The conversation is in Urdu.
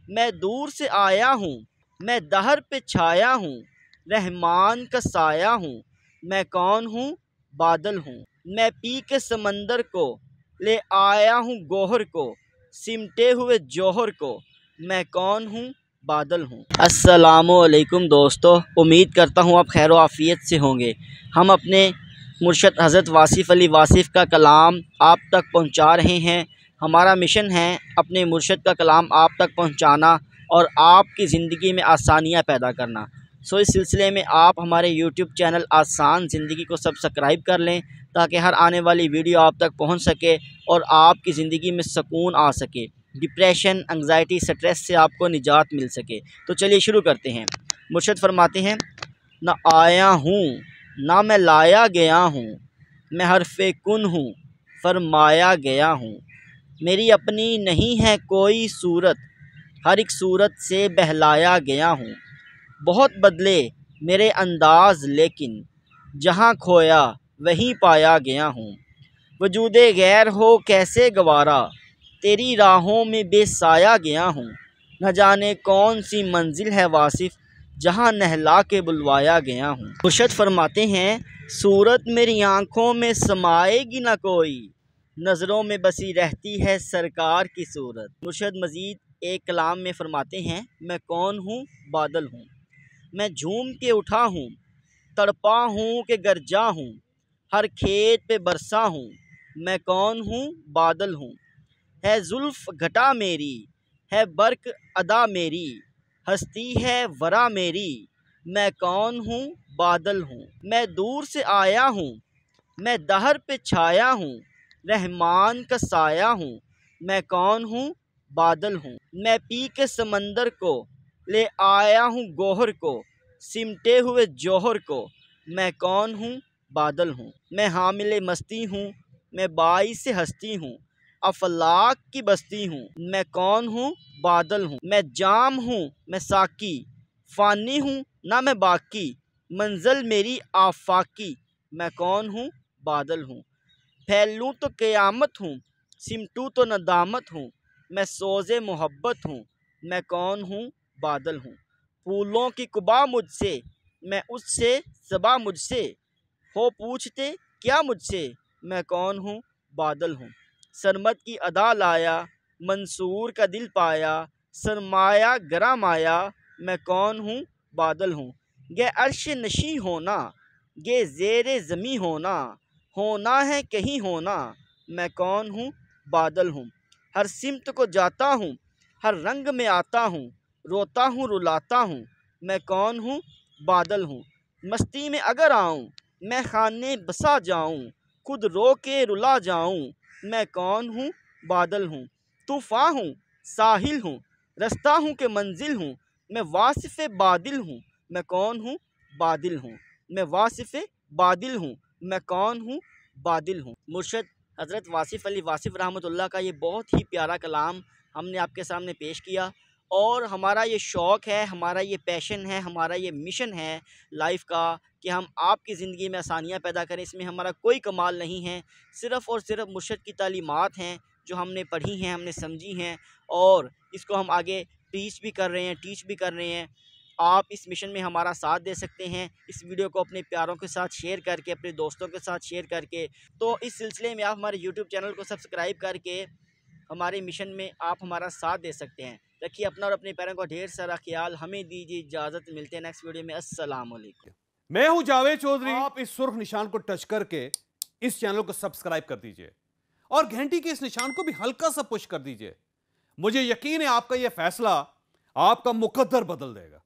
میں دور سے آیا ہوں، میں دہر پہ چھایا ہوں، رحمان کا سایہ ہوں، میں کون ہوں؟ بادل ہوں۔ میں پی کے سمندر کو لے آیا ہوں گوہر کو، سمٹے ہوئے جوہر کو، میں کون ہوں؟ بادل ہوں۔ السلام علیکم دوستو، امید کرتا ہوں آپ خیر و عافیت سے ہوں گے۔ ہم اپنے مرشد حضرت واصف علی واصف کا کلام آپ تک پہنچا رہے ہیں۔ ہمارا مشن ہے اپنے مرشد کا کلام آپ تک پہنچانا اور آپ کی زندگی میں آسانیاں پیدا کرنا۔ اس سلسلے میں آپ ہمارے یوٹیوب چینل آسان زندگی کو سبسکرائب کر لیں تاکہ ہر آنے والی ویڈیو آپ تک پہنچ سکے اور آپ کی زندگی میں سکون آ سکے، ڈپریشن، انگزائٹی، سٹریس سے آپ کو نجات مل سکے۔ تو چلیے شروع کرتے ہیں۔ مرشد فرماتے ہیں، نہ آیا ہوں نہ میں لایا گیا ہوں، میں حرف کن ہوں فرمایا گیا ہوں۔ میری اپنی نہیں ہے کوئی صورت، ہر ایک صورت سے بہلایا گیا ہوں۔ بہت بدلے میرے انداز لیکن جہاں کھویا وہیں پایا گیا ہوں۔ وجود غیر ہو کیسے گوارا، تیری راہوں میں بے سایہ گیا ہوں۔ نہ جانے کون سی منزل ہے واصف، جہاں نہلا کے بلوایا گیا ہوں۔ مرشد فرماتے ہیں، صورت میری آنکھوں میں سمائے گی نہ کوئی، نظروں میں بسی رہتی ہے سرکار کی صورت۔ مرشد مزید ایک کلام میں فرماتے ہیں، میں کون ہوں؟ بادل ہوں۔ میں جھوم کے اٹھا ہوں، تڑپا ہوں کہ گرجا ہوں، ہر کھیت پہ برسا ہوں، میں کون ہوں؟ بادل ہوں۔ ہے زلف گھٹا میری، ہے برق ادا میری، ہستی ہے ورا میری، میں کون ہوں؟ بادل ہوں۔ میں دور سے آیا ہوں، میں دہر پہ چھایا ہوں، رحمان کا سایہ ہوں، میں کون ہوں؟ بادل ہوں۔ میں پی کے سمندر کو لے آیا ہوں گوہر کو، سمٹے ہوئے جوہر کو، میں کون ہوں؟ بادل ہوں۔ میں حامل مستی ہوں، میں باعث ہستی ہوں، افلاک کی بستی ہوں، میں کون ہوں؟ بادل ہوں۔ میں جام ہوں میں ساقی، فانی ہوں نہ میں باقی، منزل میری آفاقی، میں کون ہوں؟ بادل ہوں۔ پھیلوں تو قیامت ہوں، سمٹوں تو ندامت ہوں، میں سوز محبت ہوں، میں کون ہوں؟ بادل ہوں۔ پھولوں کی قبا مجھ سے، میں اس سے صبا مجھ سے، ہو پوچھتے کیا مجھ سے، میں کون ہوں؟ بادل ہوں۔ سرمد کی ادا لایا، منصور کا دل پایا، سرمایہ گرام آیا، میں کون ہوں؟ بادل ہوں۔ گے عرش نشیں ہونا، گے زیر زمیں ہونا، ہونا ہے کہیں ہونا، میں کون ہوں؟ بادل ہوں۔ ہر سمت کو جاتا ہوں، ہر رنگ میں آتا ہوں، روتا ہوں رلاتا ہوں، میں کون ہوں؟ بادل ہوں۔ مستی میں اگر آؤں، میں خانے بسا جاؤں، خود رو کے رلا جاؤں، میں کون ہوں؟ بادل ہوں۔ طوفاں ہوں ساحل ہوں، رستہ ہوں کہ منزل ہوں، میں واصف بادل ہوں، میں کون ہوں؟ بادل ہوں۔ میں واصف بادل ہوں، میں کون ہوں؟ بادل ہوں۔ مرشد حضرت واصف علی واصف رحمۃ اللہ کا یہ بہت ہی پیارا کلام ہم نے آپ کے سامنے پیش کیا، اور ہمارا یہ شوق ہے، ہمارا یہ پیشن ہے، ہمارا یہ مشن ہے لائف کا کہ ہم آپ کی زندگی میں آسانیاں پیدا کریں۔ اس میں ہمارا کوئی کمال نہیں ہے، صرف اور صرف مرشد کی تعلیمات ہیں جو ہم نے پڑھی ہیں، ہم نے سمجھی ہیں، اور اس کو ہم آگے ٹیچ بھی کر رہے ہیں۔ آپ اس مشن میں ہمارا ساتھ دے سکتے ہیں، اس ویڈیو کو اپنے پیاروں کے ساتھ شیئر کر کے، اپنے دوستوں کے ساتھ شیئر کر کے۔ تو اس سلسلے میں آپ ہمارے یوٹیوب چینل کو سبسکرائب کر کے ہمارے مشن میں آپ ہمارا ساتھ دے سکتے ہیں۔ رکھیے اپنا اور اپنے پیاروں کا ڈھیر سارا خیال، ہمیں دیجیے اجازت، ملتے ہیں نیکسٹ ویڈیو میں۔ السلام علیکم۔ میں ہوں جاوید چودھری۔ آپ اس سرخ نشان کو ٹچ کر کے اس چینل کو سبسکرائب کر دیجئے اور گھنٹی کے اس نشان کو بھی ہلکا سا پش کر دیجئے۔ مجھے یقین ہے آپ کا یہ فیصلہ آپ کا مقدر بدل دے گا۔